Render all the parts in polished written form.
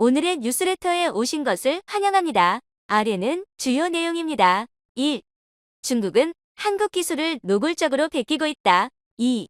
오늘의 뉴스레터에 오신 것을 환영합니다. 아래는 주요 내용입니다. 1. 중국은 한국 기술을 노골적으로 베끼고 있다. 2.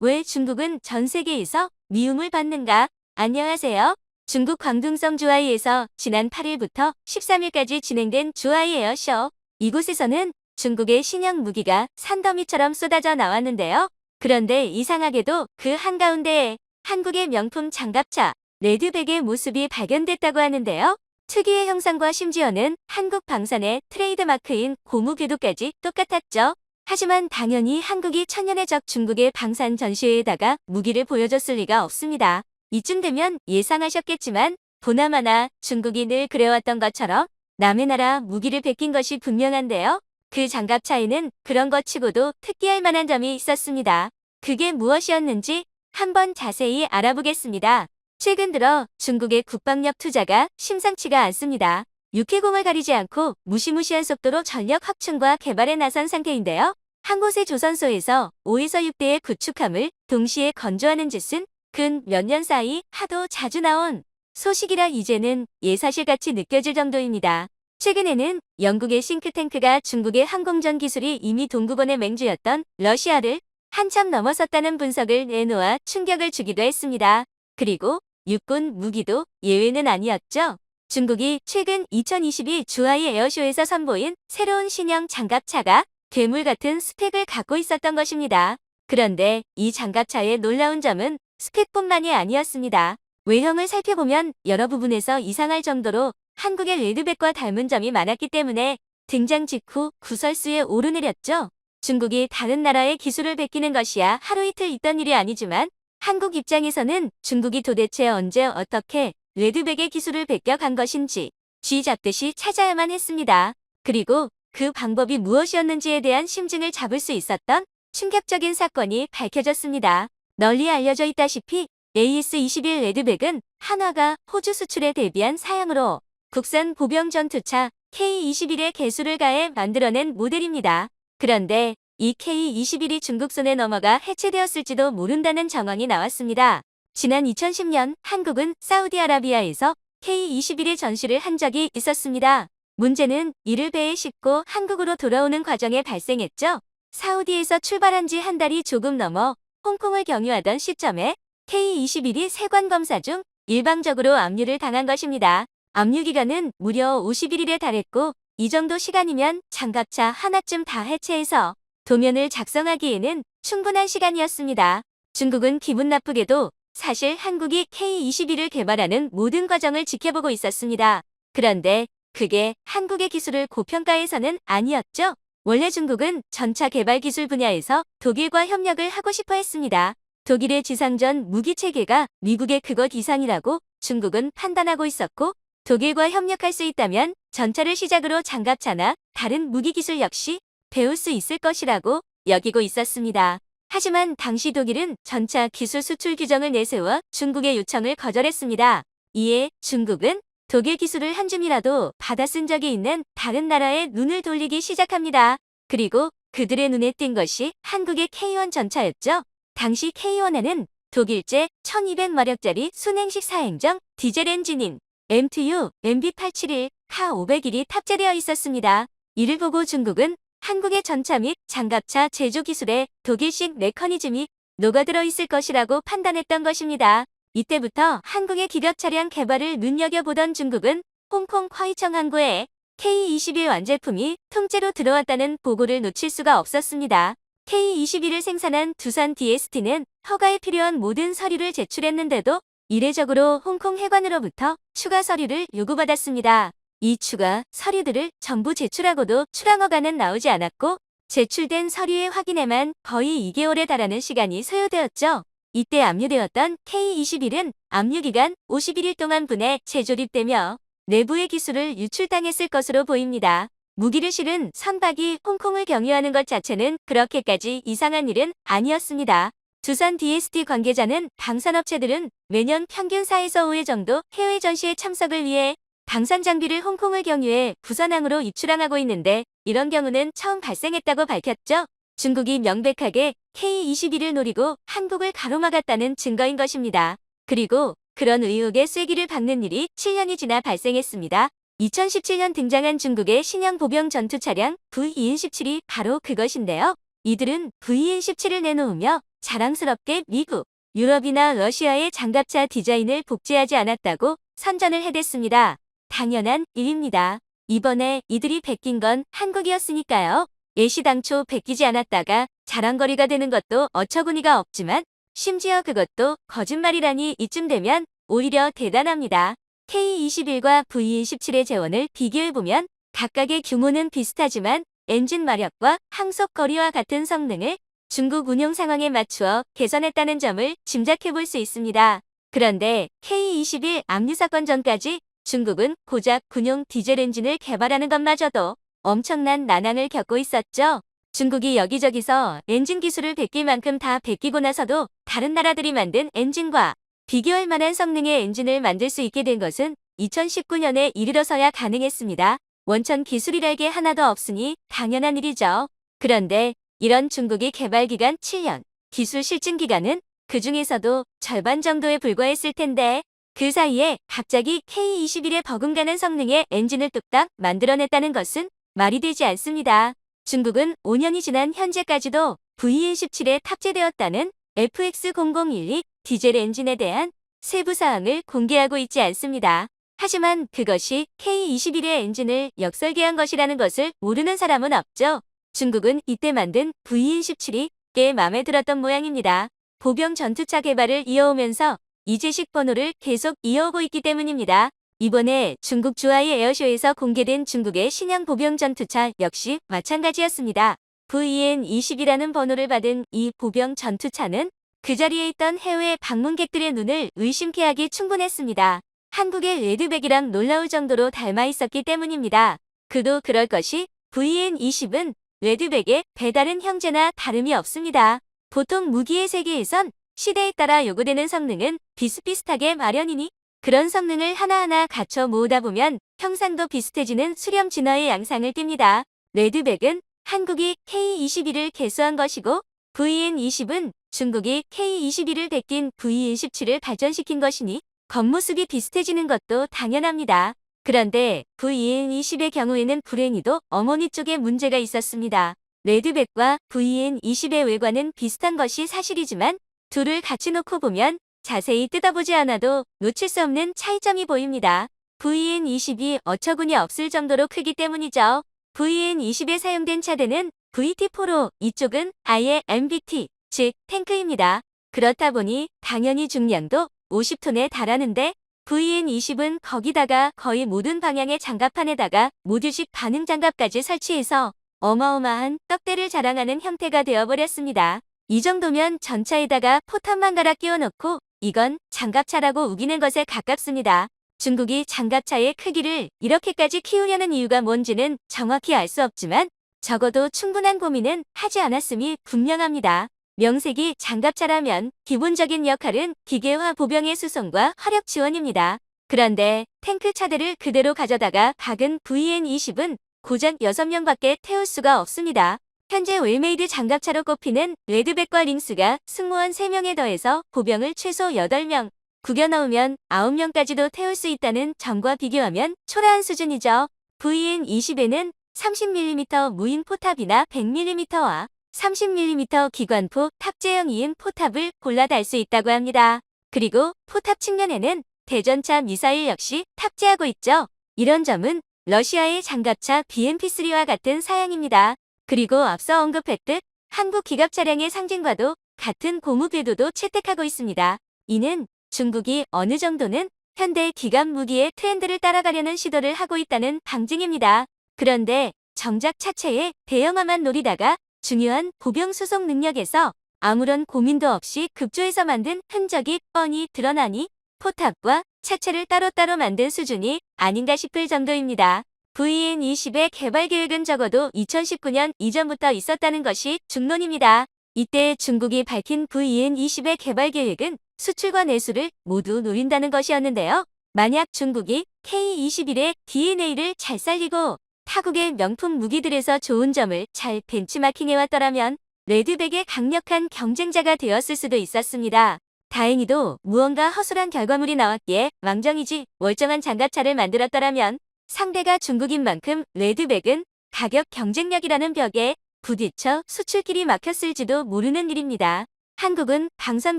왜 중국은 전 세계에서 미움을 받는가? 안녕하세요. 중국 광둥성 주하이에서 지난 8일부터 13일까지 진행된 주하이 에어쇼. 이곳에서는 중국의 신형 무기가 산더미처럼 쏟아져 나왔는데요. 그런데 이상하게도 그 한가운데에 한국의 명품 장갑차 레드백의 모습이 발견됐다고 하는데요. 특유의 형상과 심지어는 한국 방산의 트레이드마크인 고무 궤도까지 똑같았죠. 하지만 당연히 한국이 천년의 적 중국의 방산 전시회에다가 무기를 보여줬을 리가 없습니다. 이쯤 되면 예상하셨겠지만 보나마나 중국이 늘 그래왔던 것처럼 남의 나라 무기를 베낀 것이 분명한데요. 그 장갑차에는 그런 것 치고도 특기할 만한 점이 있었습니다. 그게 무엇이었는지 한번 자세히 알아보겠습니다. 최근 들어 중국의 국방력 투자가 심상치가 않습니다. 육해공을 가리지 않고 무시무시한 속도로 전력 확충과 개발에 나선 상태인데요. 한 곳의 조선소에서 5에서 6대의 구축함을 동시에 건조하는 짓은 근 몇 년 사이 하도 자주 나온 소식이라 이제는 예사실같이 느껴질 정도입니다. 최근에는 영국의 싱크탱크가 중국의 항공전 기술이 이미 동구본의 맹주였던 러시아를 한참 넘어섰다는 분석을 내놓아 충격을 주기도 했습니다. 그리고 육군 무기도 예외는 아니었죠. 중국이 최근 2022 주하이 에어쇼에서 선보인 새로운 신형 장갑차가 괴물 같은 스펙을 갖고 있었던 것입니다. 그런데 이 장갑차의 놀라운 점은 스펙뿐만이 아니었습니다. 외형을 살펴보면 여러 부분에서 이상할 정도로 한국의 레드백과 닮은 점이 많았기 때문에 등장 직후 구설수에 오르내렸죠. 중국이 다른 나라의 기술을 베끼는 것이야 하루 이틀 있던 일이 아니지만 한국 입장에서는 중국이 도대체 언제 어떻게 레드백의 기술을 베껴간 것인지 쥐 잡듯이 찾아야만 했습니다. 그리고 그 방법이 무엇이었는지에 대한 심증을 잡을 수 있었던 충격적인 사건이 밝혀졌습니다. 널리 알려져 있다시피 AS-21 레드백은 한화가 호주 수출에 대비한 사양으로 국산 보병 전투차 K-21의 개수를 가해 만들어낸 모델입니다. 그런데 이 K-21이 중국 손에 넘어가 해체되었을지도 모른다는 정황이 나왔습니다. 지난 2010년 한국은 사우디아라비아에서 K-21의 전시를 한 적이 있었습니다. 문제는 이를 배에 싣고 한국으로 돌아오는 과정에 발생했죠. 사우디에서 출발한 지 한 달이 조금 넘어 홍콩을 경유하던 시점에 K-21이 세관 검사 중 일방적으로 압류를 당한 것입니다. 압류 기간은 무려 51일에 달했고 이 정도 시간이면 장갑차 하나쯤 다 해체해서 도면을 작성하기에는 충분한 시간이었습니다. 중국은 기분 나쁘게도 사실 한국이 K-21을 개발하는 모든 과정을 지켜보고 있었습니다. 그런데 그게 한국의 기술을 고평가해서는 아니었죠. 원래 중국은 전차 개발 기술 분야에서 독일과 협력을 하고 싶어 했습니다. 독일의 지상전 무기 체계가 미국의 그것 이상이라고 중국은 판단하고 있었고 독일과 협력할 수 있다면 전차를 시작으로 장갑차나 다른 무기 기술 역시 배울 수 있을 것이라고 여기고 있었습니다. 하지만 당시 독일은 전차 기술 수출 규정을 내세워 중국의 요청을 거절했습니다. 이에 중국은 독일 기술을 한 줌이라도 받아 쓴 적이 있는 다른 나라에 눈을 돌리기 시작합니다. 그리고 그들의 눈에 띈 것이 한국의 K1 전차였죠. 당시 K1에는 독일제 1200마력짜리 순행식 사행정 디젤 엔진인 M2U MB871 K501이 탑재되어 있었습니다. 이를 보고 중국은 한국의 전차 및 장갑차 제조 기술에 독일식 메커니즘이 녹아들어 있을 것이라고 판단했던 것입니다. 이때부터 한국의 기갑 차량 개발을 눈여겨보던 중국은 홍콩 콰이청 항구에 K-21 완제품이 통째로 들어왔다는 보고를 놓칠 수가 없었습니다. K-21을 생산한 두산 DST는 허가에 필요한 모든 서류를 제출했는데도 이례적으로 홍콩 해관으로부터 추가 서류를 요구받았습니다. 이 추가 서류들을 전부 제출하고도 출항허가는 나오지 않았고 제출된 서류의 확인에만 거의 2개월에 달하는 시간이 소요되었죠. 이때 압류되었던 K-21은 압류기간 51일 동안 분해 재조립되며 내부의 기술을 유출당했을 것으로 보입니다. 무기를 실은 선박이 홍콩을 경유하는 것 자체는 그렇게까지 이상한 일은 아니었습니다. 두산 DST 관계자는 방산업체들은 매년 평균 4에서 5회 정도 해외 전시에 참석을 위해 방산 장비를 홍콩을 경유해 부산항으로 입출항하고 있는데 이런 경우는 처음 발생했다고 밝혔죠. 중국이 명백하게 K-21을 노리고 한국을 가로막았다는 증거인 것입니다. 그리고 그런 의혹의 쐐기를 박는 일이 7년이 지나 발생했습니다. 2017년 등장한 중국의 신형 보병 전투 차량 VN-17이 바로 그것인데요. 이들은 VN-17을 내놓으며 자랑스럽게 미국, 유럽이나 러시아의 장갑차 디자인을 복제하지 않았다고 선전을 해댔습니다. 당연한 일입니다. 이번에 이들이 베낀 건 한국이었으니까요. 예시당초 베끼지 않았다가 자랑거리가 되는 것도 어처구니가 없지만 심지어 그것도 거짓말이라니 이쯤 되면 오히려 대단합니다. K21과 VN-17의 재원을 비교해보면 각각의 규모는 비슷하지만 엔진 마력과 항속 거리와 같은 성능을 중국 운용 상황에 맞추어 개선했다는 점을 짐작해볼 수 있습니다. 그런데 K21 압류 사건 전까지 중국은 고작 군용 디젤 엔진을 개발하는 것마저도 엄청난 난항을 겪고 있었죠. 중국이 여기저기서 엔진 기술을 베낄 만큼 다 베끼고 나서도 다른 나라들이 만든 엔진과 비교할 만한 성능의 엔진을 만들 수 있게 된 것은 2019년에 이르러서야 가능했습니다. 원천 기술이랄 게 하나도 없으니 당연한 일이죠. 그런데 이런 중국이 개발 기간 7년, 기술 실증 기간은 그 중에서도 절반 정도에 불과했을 텐데 그 사이에 갑자기 K21의 버금가는 성능의 엔진을 뚝딱 만들어냈다는 것은 말이 되지 않습니다. 중국은 5년이 지난 현재까지도 VN-17에 탑재되었다는 FX0012 디젤 엔진에 대한 세부 사항을 공개하고 있지 않습니다. 하지만 그것이 K21의 엔진을 역설계한 것이라는 것을 모르는 사람은 없죠. 중국은 이때 만든 VN-17이 꽤 마음에 들었던 모양입니다. 보병 전투차 개발을 이어오면서 이제식 번호를 계속 이어오고 있기 때문입니다. 이번에 중국 주하이 에어쇼에서 공개된 중국의 신형 보병 전투차 역시 마찬가지였습니다. VN-20이라는 번호를 받은 이 보병 전투차는 그 자리에 있던 해외 방문객들의 눈을 의심케 하기 충분했습니다. 한국의 레드백이랑 놀라울 정도로 닮아 있었기 때문입니다. 그도 그럴 것이 VN-20은 레드백의 배다른 형제나 다름이 없습니다. 보통 무기의 세계에선 시대에 따라 요구되는 성능은 비슷비슷하게 마련이니 그런 성능을 하나하나 갖춰 모으다 보면 형상도 비슷해지는 수렴 진화의 양상을 띱니다. 레드백은 한국이 K21을 개수한 것이고 VN-20은 중국이 K21을 베낀 VN-17을 발전시킨 것이니 겉모습이 비슷해지는 것도 당연합니다. 그런데 VN-20의 경우에는 불행히도 어머니 쪽에 문제가 있었습니다. 레드백과 VN-20의 외관은 비슷한 것이 사실이지만 둘을 같이 놓고 보면 자세히 뜯어보지 않아도 놓칠 수 없는 차이점이 보입니다. VN-20이 어처구니 없을 정도로 크기 때문이죠. VN-20에 사용된 차대는 VT4로 이쪽은 아예 MBT, 즉 탱크입니다. 그렇다 보니 당연히 중량도 50톤에 달하는데 VN-20은 거기다가 거의 모든 방향의 장갑판에다가 모듈식 반응 장갑까지 설치해서 어마어마한 떡대를 자랑하는 형태가 되어버렸습니다. 이 정도면 전차에다가 포탄만 갈아 끼워놓고 이건 장갑차라고 우기는 것에 가깝습니다. 중국이 장갑차의 크기를 이렇게까지 키우려는 이유가 뭔지는 정확히 알 수 없지만 적어도 충분한 고민은 하지 않았음이 분명합니다. 명색이 장갑차라면 기본적인 역할은 기계화 보병의 수송과 화력 지원입니다. 그런데 탱크 차대를 그대로 가져다가 박은 VN-20은 고작 6명밖에 태울 수가 없습니다. 현재 웰메이드 장갑차로 꼽히는 레드백과 링스가 승무원 3명에 더해서 보병을 최소 8명, 구겨 넣으면 9명까지도 태울 수 있다는 점과 비교하면 초라한 수준이죠. VN-20에는 30mm 무인 포탑이나 100mm와 30mm 기관포 탑재형인 포탑을 골라 달 수 있다고 합니다. 그리고 포탑 측면에는 대전차 미사일 역시 탑재하고 있죠. 이런 점은 러시아의 장갑차 BMP-3와 같은 사양입니다. 그리고 앞서 언급했듯 한국 기갑 차량의 상징과도 같은 고무 궤도도 채택하고 있습니다. 이는 중국이 어느 정도는 현대 기갑 무기의 트렌드를 따라가려는 시도를 하고 있다는 방증입니다. 그런데 정작 차체에 대형화만 노리다가 중요한 보병 수송 능력에서 아무런 고민도 없이 급조해서 만든 흔적이 뻔히 드러나니 포탑과 차체를 따로따로 만든 수준이 아닌가 싶을 정도입니다. VN-20의 개발 계획은 적어도 2019년 이전부터 있었다는 것이 중론입니다. 이때 중국이 밝힌 VN-20의 개발 계획은 수출과 내수를 모두 노린다는 것이었는데요. 만약 중국이 K21의 DNA를 잘 살리고 타국의 명품 무기들에서 좋은 점을 잘 벤치마킹해왔더라면 레드백의 강력한 경쟁자가 되었을 수도 있었습니다. 다행히도 무언가 허술한 결과물이 나왔기에 왕정이지 월정한 장갑차를 만들었더라면 상대가 중국인 만큼 레드백은 가격 경쟁력이라는 벽에 부딪혀 수출길이 막혔을지도 모르는 일입니다. 한국은 방산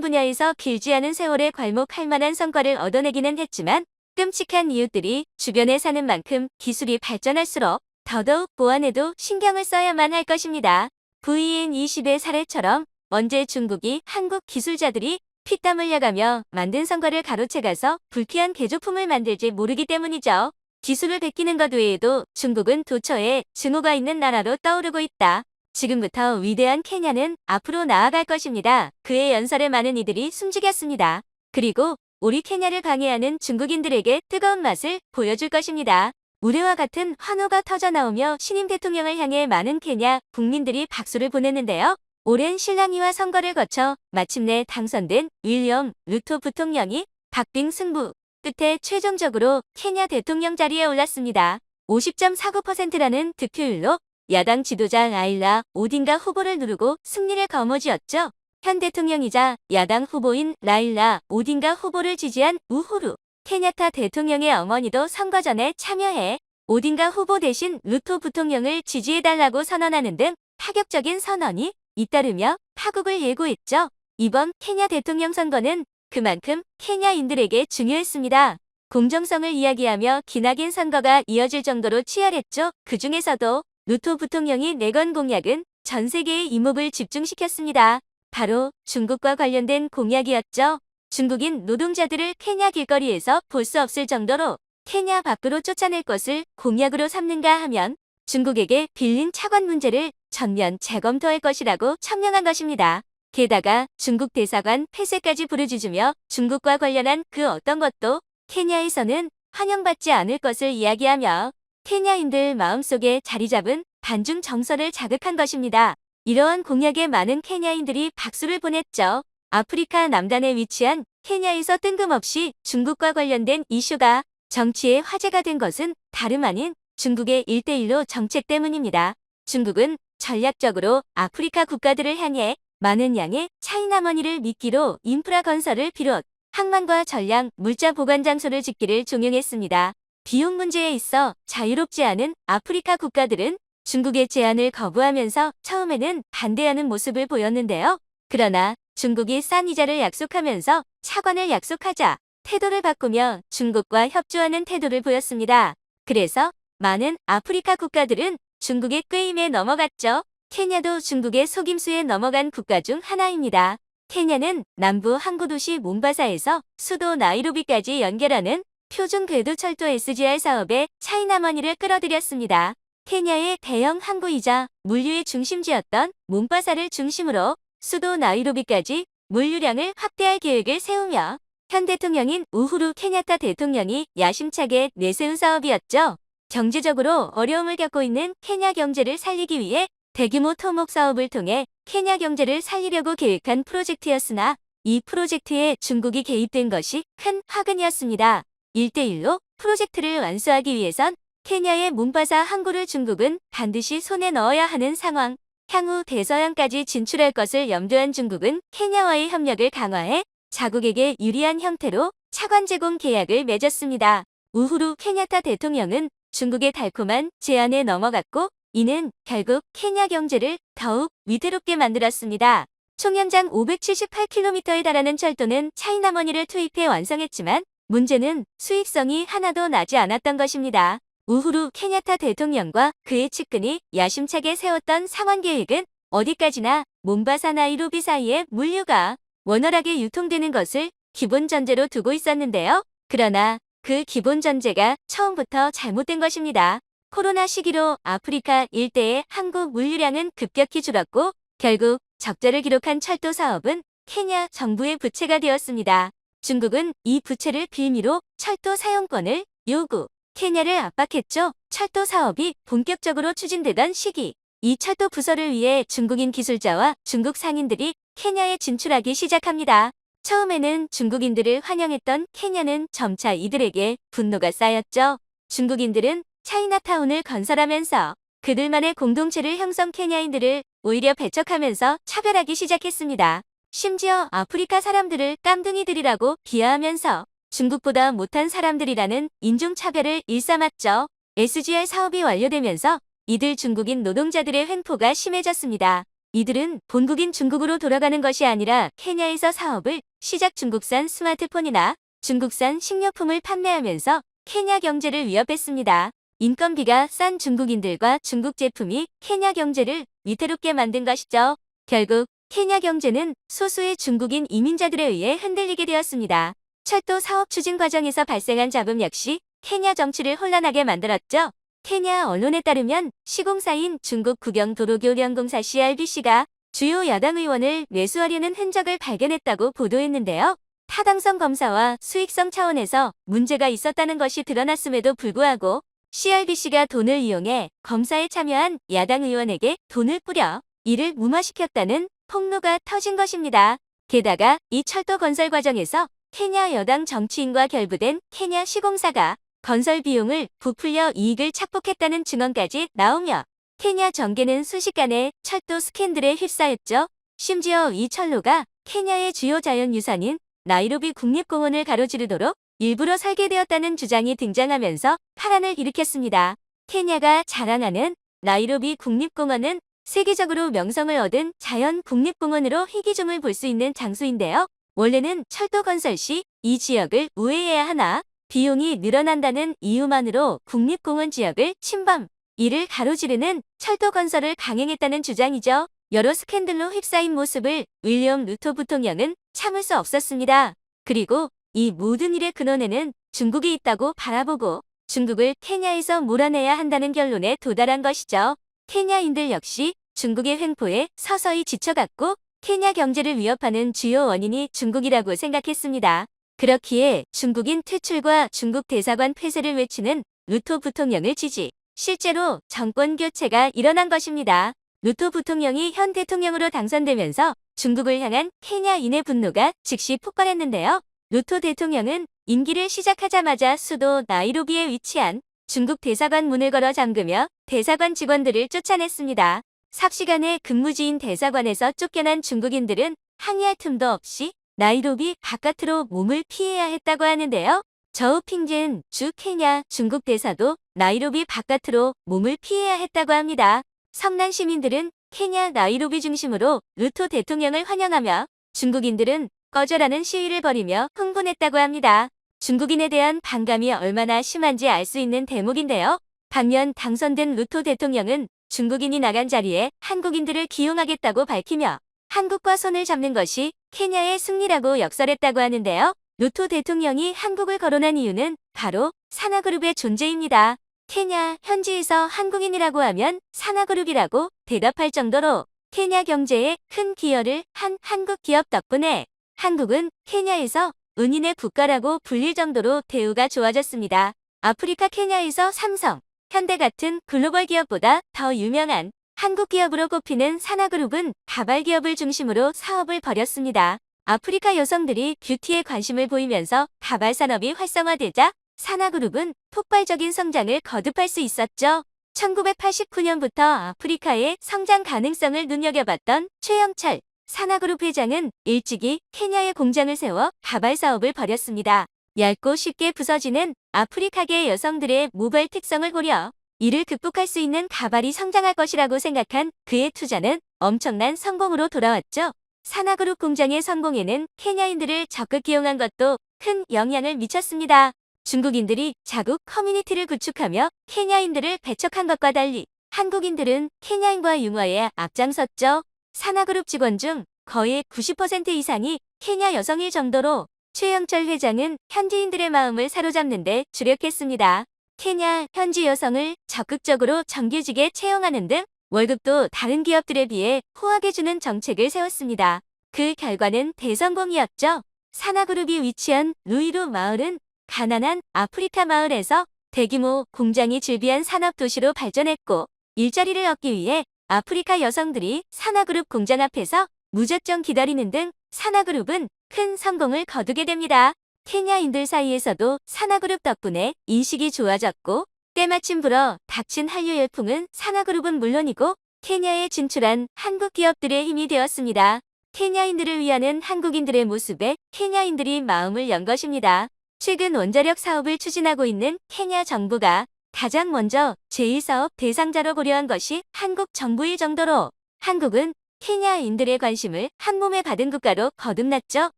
분야에서 길지 않은 세월에 괄목할 만한 성과를 얻어내기는 했지만 끔찍한 이웃들이 주변에 사는 만큼 기술이 발전할수록 더더욱 보안에도 신경을 써야만 할 것입니다. VN20의 사례처럼 언제 중국이 한국 기술자들이 피땀 흘려가며 만든 성과를 가로채가서 불쾌한 개조품을 만들지 모르기 때문이죠. 기술을 베끼는 것 외에도 중국은 도처에 증오가 있는 나라로 떠오르고 있다. 지금부터 위대한 케냐는 앞으로 나아갈 것입니다. 그의 연설에 많은 이들이 숨죽였습니다. 그리고 우리 케냐를 방해하는 중국인들에게 뜨거운 맛을 보여줄 것입니다. 우레와 같은 환호가 터져나오며 신임 대통령을 향해 많은 케냐 국민들이 박수를 보냈는데요. 오랜 실랑이와 선거를 거쳐 마침내 당선된 윌리엄 루토 부통령이 박빙 승부 끝에 최종적으로 케냐 대통령 자리에 올랐습니다. 50.49%라는 득표율로 야당 지도자 라일라 오딘가 후보를 누르고 승리를 거머쥐었죠. 현 대통령이자 야당 후보인 라일라 오딘가 후보를 지지한 우후루 케냐타 대통령의 어머니도 선거전에 참여해 오딘가 후보 대신 루토 부통령을 지지해달라고 선언하는 등 파격적인 선언이 잇따르며 파국을 예고했죠. 이번 케냐 대통령 선거는 그만큼 케냐인들에게 중요했습니다. 공정성을 이야기하며 기나긴 선거가 이어질 정도로 치열했죠. 그 중에서도 루토 부통령이 내건 공약은 전 세계의 이목을 집중시켰습니다. 바로 중국과 관련된 공약이었죠. 중국인 노동자들을 케냐 길거리에서 볼 수 없을 정도로 케냐 밖으로 쫓아낼 것을 공약으로 삼는가 하면 중국에게 빌린 차관 문제를 전면 재검토할 것이라고 천명한 것입니다. 게다가 중국 대사관 폐쇄까지 부르짖으며 중국과 관련한 그 어떤 것도 케냐에서는 환영받지 않을 것을 이야기하며 케냐인들 마음속에 자리 잡은 반중 정서를 자극한 것입니다. 이러한 공약에 많은 케냐인들이 박수를 보냈죠. 아프리카 남단에 위치한 케냐에서 뜬금없이 중국과 관련된 이슈가 정치의 화제가 된 것은 다름 아닌 중국의 1대1로 정책 때문입니다. 중국은 전략적으로 아프리카 국가들을 향해 많은 양의 차이나머니를 미끼로 인프라 건설을 비롯 항만과 전략, 물자 보관 장소를 짓기를 종용했습니다. 비용 문제에 있어 자유롭지 않은 아프리카 국가들은 중국의 제안을 거부하면서 처음에는 반대하는 모습을 보였는데요. 그러나 중국이 싼 이자를 약속하면서 차관을 약속하자 태도를 바꾸며 중국과 협조하는 태도를 보였습니다. 그래서 많은 아프리카 국가들은 중국의 꾀임에 넘어갔죠. 케냐도 중국의 속임수에 넘어간 국가 중 하나입니다. 케냐는 남부 항구 도시 몬바사에서 수도 나이로비까지 연결하는 표준 궤도철도 SGR 사업에 차이나머니를 끌어들였습니다. 케냐의 대형 항구이자 물류의 중심지였던 몬바사를 중심으로 수도 나이로비까지 물류량을 확대할 계획을 세우며 현 대통령인 우후루 케냐타 대통령이 야심차게 내세운 사업이었죠. 경제적으로 어려움을 겪고 있는 케냐 경제를 살리기 위해 대규모 토목 사업을 통해 케냐 경제를 살리려고 계획한 프로젝트였으나 이 프로젝트에 중국이 개입된 것이 큰 화근이었습니다. 1대1로 프로젝트를 완수하기 위해선 케냐의 몬바사 항구를 중국은 반드시 손에 넣어야 하는 상황, 향후 대서양까지 진출할 것을 염두한 중국은 케냐와의 협력을 강화해 자국에게 유리한 형태로 차관 제공 계약을 맺었습니다. 우후루 케냐타 대통령은 중국의 달콤한 제안에 넘어갔고 이는 결국 케냐 경제를 더욱 위태롭게 만들었습니다. 총 연장 578km에 달하는 철도는 차이나머니를 투입해 완성했지만 문제는 수익성이 하나도 나지 않았던 것입니다. 우후루 케냐타 대통령과 그의 측근이 야심차게 세웠던 상원 계획은 어디까지나 몬바사 나이로비 사이의 물류가 원활하게 유통되는 것을 기본 전제로 두고 있었는데요. 그러나 그 기본 전제가 처음부터 잘못된 것입니다. 코로나 시기로 아프리카 일대의 항구 물류량은 급격히 줄었고 결국 적자를 기록한 철도 사업은 케냐 정부의 부채가 되었습니다. 중국은 이 부채를 빌미로 철도 사용권을 요구, 케냐를 압박했죠. 철도 사업이 본격적으로 추진되던 시기, 이 철도 부설을 위해 중국인 기술자와 중국 상인들이 케냐에 진출하기 시작합니다. 처음에는 중국인들을 환영했던 케냐는 점차 이들에게 분노가 쌓였죠. 중국인들은 차이나타운을 건설하면서 그들만의 공동체를 형성 케냐인들을 오히려 배척하면서 차별하기 시작했습니다. 심지어 아프리카 사람들을 깜둥이들이라고 비하하면서 중국보다 못한 사람들이라는 인종차별을 일삼았죠. SGR 사업이 완료되면서 이들 중국인 노동자들의 횡포가 심해졌습니다. 이들은 본국인 중국으로 돌아가는 것이 아니라 케냐에서 사업을 시작 중국산 스마트폰이나 중국산 식료품을 판매하면서 케냐 경제를 위협했습니다. 인건비가 싼 중국인들과 중국 제품이 케냐 경제를 위태롭게 만든 것이죠. 결국 케냐 경제는 소수의 중국인 이민자들에 의해 흔들리게 되었습니다. 철도 사업 추진 과정에서 발생한 잡음 역시 케냐 정치를 혼란하게 만들었죠. 케냐 언론에 따르면 시공사인 중국 국영도로교련공사 CRBC가 주요 야당 의원을 매수하려는 흔적을 발견했다고 보도했는데요. 타당성 검사와 수익성 차원에서 문제가 있었다는 것이 드러났음에도 불구하고 CRBC가 돈을 이용해 검사에 참여한 야당 의원에게 돈을 뿌려 이를 무마시켰다는 폭로가 터진 것입니다. 게다가 이 철도 건설 과정에서 케냐 여당 정치인과 결부된 케냐 시공사가 건설 비용을 부풀려 이익을 착복했다는 증언까지 나오며 케냐 정계는 순식간에 철도 스캔들에 휩싸였죠. 심지어 이 철로가 케냐의 주요 자연유산인 나이로비 국립공원을 가로지르도록 일부러 설계되었다는 주장이 등장하면서 파란을 일으켰습니다. 케냐가 자랑하는 나이로비 국립공원은 세계적으로 명성을 얻은 자연 국립공원으로 희귀종을 볼 수 있는 장소인데요. 원래는 철도 건설 시 이 지역을 우회해야 하나 비용이 늘어난다는 이유만으로 국립공원 지역을 침범, 이를 가로지르는 철도 건설을 강행했다는 주장이죠. 여러 스캔들로 휩싸인 모습을 윌리엄 루토 부통령은 참을 수 없었습니다. 그리고 이 모든 일의 근원에는 중국이 있다고 바라보고 중국을 케냐에서 몰아내야 한다는 결론에 도달한 것이죠. 케냐인들 역시 중국의 횡포에 서서히 지쳐갔고 케냐 경제를 위협하는 주요 원인이 중국이라고 생각했습니다. 그렇기에 중국인 퇴출과 중국 대사관 폐쇄를 외치는 루토 부통령을 지지, 실제로 정권 교체가 일어난 것입니다. 루토 부통령이 현 대통령으로 당선되면서 중국을 향한 케냐인의 분노가 즉시 폭발했는데요. 루토 대통령은 임기를 시작하자마자 수도 나이로비에 위치한 중국 대사관 문을 걸어 잠그며 대사관 직원들을 쫓아냈습니다. 삽시간에 근무지인 대사관에서 쫓겨난 중국인들은 항의할 틈도 없이 나이로비 바깥으로 몸을 피해야 했다고 하는데요. 저우핑젠 주 케냐 중국 대사도 나이로비 바깥으로 몸을 피해야 했다고 합니다. 성난 시민들은 케냐 나이로비 중심으로 루토 대통령을 환영하며 중국인들은 꺼져라는 시위를 벌이며 흥분했다고 합니다. 중국인에 대한 반감이 얼마나 심한지 알 수 있는 대목인데요. 반면 당선된 루토 대통령은 중국인이 나간 자리에 한국인들을 기용하겠다고 밝히며 한국과 손을 잡는 것이 케냐의 승리라고 역설했다고 하는데요. 루토 대통령이 한국을 거론한 이유는 바로 사나그룹의 존재입니다. 케냐 현지에서 한국인이라고 하면 사나그룹이라고 대답할 정도로 케냐 경제에 큰 기여를 한 한국 기업 덕분에 한국은 케냐에서 은인의 국가라고 불릴 정도로 대우가 좋아졌습니다. 아프리카 케냐에서 삼성, 현대 같은 글로벌 기업보다 더 유명한 한국 기업으로 꼽히는 사나그룹은 가발 기업을 중심으로 사업을 벌였습니다. 아프리카 여성들이 뷰티에 관심을 보이면서 가발 산업이 활성화되자 사나그룹은 폭발적인 성장을 거듭할 수 있었죠. 1989년부터 아프리카의 성장 가능성을 눈여겨봤던 최영철 사나그룹 회장은 일찍이 케냐에 공장을 세워 가발 사업을 벌였습니다. 얇고 쉽게 부서지는 아프리카계 여성들의 모발 특성을 고려 이를 극복할 수 있는 가발이 성장할 것이라고 생각한 그의 투자는 엄청난 성공으로 돌아왔죠. 사나그룹 공장의 성공에는 케냐인들을 적극 기용한 것도 큰 영향을 미쳤습니다. 중국인들이 자국 커뮤니티를 구축하며 케냐인들을 배척한 것과 달리 한국인들은 케냐인과 융화에 앞장섰죠. 사나그룹 직원 중 거의 90% 이상이 케냐 여성일 정도로 최영철 회장은 현지인들의 마음을 사로잡는 데 주력했습니다. 케냐 현지 여성을 적극적으로 정규직에 채용하는 등 월급도 다른 기업들에 비해 후하게 주는 정책을 세웠습니다. 그 결과는 대성공이었죠. 사나그룹이 위치한 루이루 마을은 가난한 아프리카 마을에서 대규모 공장이 즐비한 산업도시로 발전했고 일자리를 얻기 위해 아프리카 여성들이 사나그룹 공장 앞에서 무작정 기다리는 등 사나그룹은 큰 성공을 거두게 됩니다. 케냐인들 사이에서도 사나그룹 덕분에 인식이 좋아졌고 때마침 불어 닥친 한류 열풍은 사나그룹은 물론이고 케냐에 진출한 한국 기업들의 힘이 되었습니다. 케냐인들을 위하는 한국인들의 모습에 케냐인들이 마음을 연 것입니다. 최근 원자력 사업을 추진하고 있는 케냐 정부가 가장 먼저 제1사업 대상자로 고려한 것이 한국 정부일 정도로 한국은 케냐인들의 관심을 한몸에 받은 국가로 거듭났죠.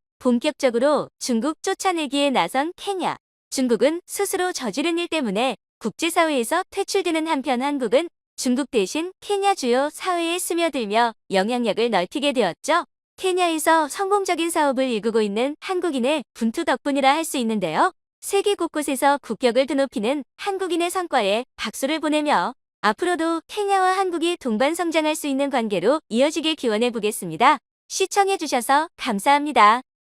본격적으로 중국 쫓아내기에 나선 케냐. 중국은 스스로 저지른 일 때문에 국제사회에서 퇴출되는 한편 한국은 중국 대신 케냐 주요 사회에 스며들며 영향력을 넓히게 되었죠. 케냐에서 성공적인 사업을 이루고 있는 한국인의 분투 덕분이라 할 수 있는데요. 세계 곳곳에서 국격을 드높이는 한국인의 성과에 박수를 보내며 앞으로도 케냐와 한국이 동반 성장할 수 있는 관계로 이어지길 기원해 보겠습니다. 시청해주셔서 감사합니다.